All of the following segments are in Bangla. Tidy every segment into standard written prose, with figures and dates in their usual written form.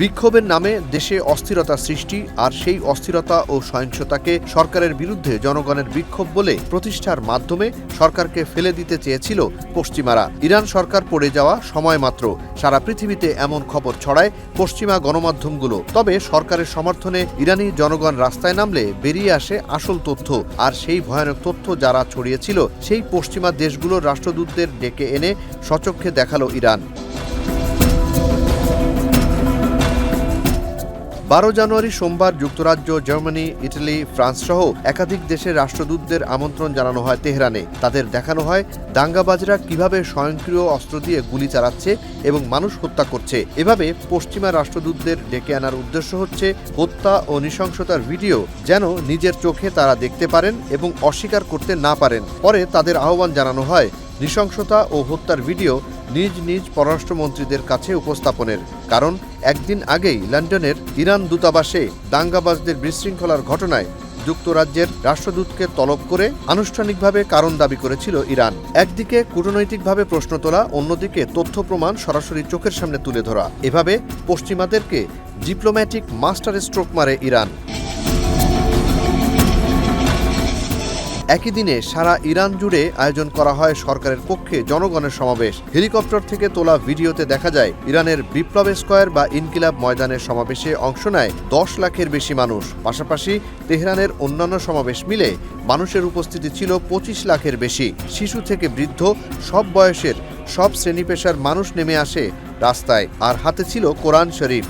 বিক্ষোভের নামে দেশে অস্থিরতা সৃষ্টি আর সেই অস্থিরতা ও সহিংসতাকে সরকারের বিরুদ্ধে জনগণের বিক্ষোভ বলে প্রতিষ্ঠার মাধ্যমে সরকারকে ফেলে দিতে চেয়েছিল পশ্চিমারা। ইরান সরকার পড়ে যাওয়া সময় মাত্র। সারা পৃথিবীতে এমন খবর ছড়ায় পশ্চিমা গণমাধ্যমগুলো। তবে সরকারের সমর্থনে ইরানি জনগণ রাস্তায় নামলে বেরিয়ে আসে আসল তথ্য। আর সেই ভয়ানক তথ্য যারা ছড়িয়েছিল সেই পশ্চিমা দেশগুলোর রাষ্ট্রদূতদের ডেকে এনে সচক্ষে দেখালো ইরান। 12 জানুয়ারি সোমবার যুক্তরাজ্য, জার্মানি, ইটালি, ফ্রান্স সহ একাধিক দেশের রাষ্ট্রদূতদের আমন্ত্রণ জানানো হয় তেহরানে। তাদের দেখানো হয় দাঙ্গাবাজরা কিভাবে স্বয়ংক্রিয় অস্ত্র দিয়ে গুলি চালাচ্ছে এবং মানুষ হত্যা করছে। এভাবে পশ্চিমা রাষ্ট্রদূতদের ডেকে আনার উদ্দেশ্য হচ্ছে হত্যা ও নৃশংসতার ভিডিও যেন নিজের চোখে তারা দেখতে পারেন এবং অস্বীকার করতে না পারেন। পরে তাদের আহ্বান জানানো হয় নৃশংসতা ও হত্যার ভিডিও নিজ নিজ পররাষ্ট্রমন্ত্রীদের কাছে উপস্থাপনের। কারণ একদিন আগেই লন্ডনের ইরান দূতাবাসে দাঙ্গাবাজদের বিশৃঙ্খলার ঘটনায় যুক্তরাজ্যের রাষ্ট্রদূতকে তলব করে আনুষ্ঠানিকভাবে কারণ দাবি করেছিল ইরান। একদিকে কূটনৈতিকভাবে প্রশ্ন তোলা, অন্যদিকে তথ্য প্রমাণ সরাসরি চোখের সামনে তুলে ধরা। এভাবে পশ্চিমাদেরকে ডিপ্লোম্যাটিক মাস্টার স্ট্রোক মারে ইরান। একই দিনে সারা ইরান জুড়ে আয়োজন করা হয় সরকারের পক্ষে জনগণের সমাবেশ। হেলিকপ্টার থেকে তোলা ভিডিওতে দেখা যায় ইরানের বিপ্লব স্কয়ার বা ইনকিলাব ময়দানের সমাবেশে অংশ নেয় 10 লাখের বেশি মানুষ। পাশাপাশি তেহরানের অন্যান্য সমাবেশ মিলে মানুষের উপস্থিতি ছিল 25 লাখের বেশি। শিশু থেকে বৃদ্ধ সব বয়সের সব শ্রেণী পেশার মানুষ নেমে আসে রাস্তায়, আর হাতে ছিল কোরআন শরীফ।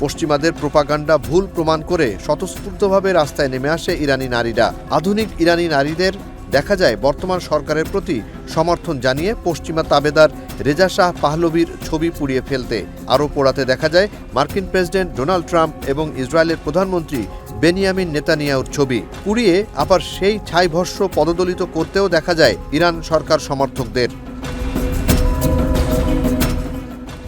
পশ্চিমাদের প্রোপাগান্ডা ভুল প্রমাণ করে স্বতঃস্ফূর্তভাবে রাস্তায় নেমে আসে ইরানি নারীরা। আধুনিক ইরানি নারীদের দেখা যায় বর্তমান সরকারের প্রতি সমর্থন জানিয়ে পশ্চিমা তাবেদার রেজা শাহ পাহলভির ছবি পুড়িয়ে ফেলতে। আরও পোড়াতে দেখা যায় মার্কিন প্রেসিডেন্ট ডোনাল্ড ট্রাম্প এবং ইসরায়েলের প্রধানমন্ত্রী বেনিয়ামিন নেতানিয়াহুর ছবি পুড়িয়ে আবার সেই ছাইভস্ম পদদলিত করতেও দেখা যায় ইরান সরকার সমর্থকদের।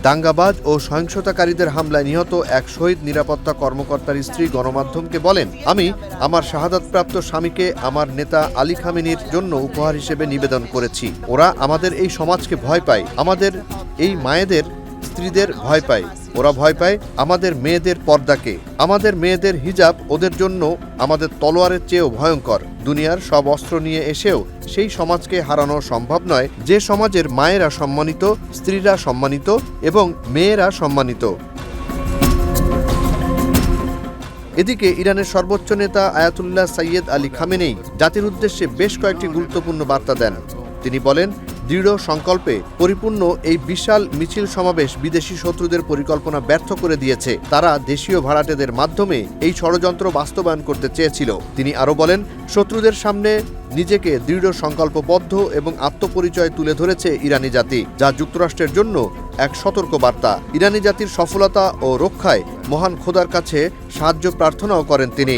দাঙ্গাবাজ ও সহিংসতাকারীদের হামলায় নিহত এক শহীদ নিরাপত্তা কর্মকর্তার স্ত্রী গণমাধ্যমকে বলেন, আমি আমার শাহাদাতপ্রাপ্ত স্বামীকে আমার নেতা আলী খামেনির জন্য উপহার হিসেবে নিবেদন করেছি। ওরা আমাদের এই সমাজকে ভয় পায়, আমাদের এই মায়েদের স্ত্রীদের ভয় পায়। ওরা ভয় পায় আমাদের মেয়েদের পর্দাকে। আমাদের মেয়েদের হিজাব ওদের জন্য আমাদের তলোয়ারের চেয়েও ভয়ঙ্কর। দুনিয়ার সব অস্ত্র নিয়ে এসেও সেই সমাজকে হারানো সম্ভব নয় যে সমাজের মায়েরা সম্মানিত, স্ত্রীরা সম্মানিত এবং মেয়েরা সম্মানিত। এদিকে ইরানের সর্বোচ্চ নেতা আয়াতুল্লাহ সাইয়েদ আলী খামেনেই জাতির উদ্দেশ্যে বেশ কয়েকটি গুরুত্বপূর্ণ বার্তা দেন। তিনি বলেন, দৃঢ় সংকল্পে পরিপূর্ণ এই বিশাল মিছিল সমাবেশ বিদেশি শত্রুদের পরিকল্পনা ব্যর্থ করে দিয়েছে। তারা দেশীয় ভাড়াটেদের মাধ্যমে এই ষড়যন্ত্র বাস্তবায়ন করতে চেয়েছিল। তিনি আরও বলেন, শত্রুদের সামনে নিজেকে দৃঢ় সংকল্পবদ্ধ এবং আত্মপরিচয় তুলে ধরেছে ইরানি জাতি, যা যুক্তরাষ্ট্রের জন্য এক সতর্ক বার্তা। ইরানি জাতির সফলতা ও রক্ষায় মহান খোদার কাছে সাহায্য প্রার্থনাও করেন তিনি।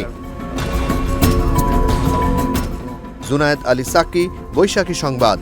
জুনায়েদ আলী সাকি, বৈশাখী সংবাদ।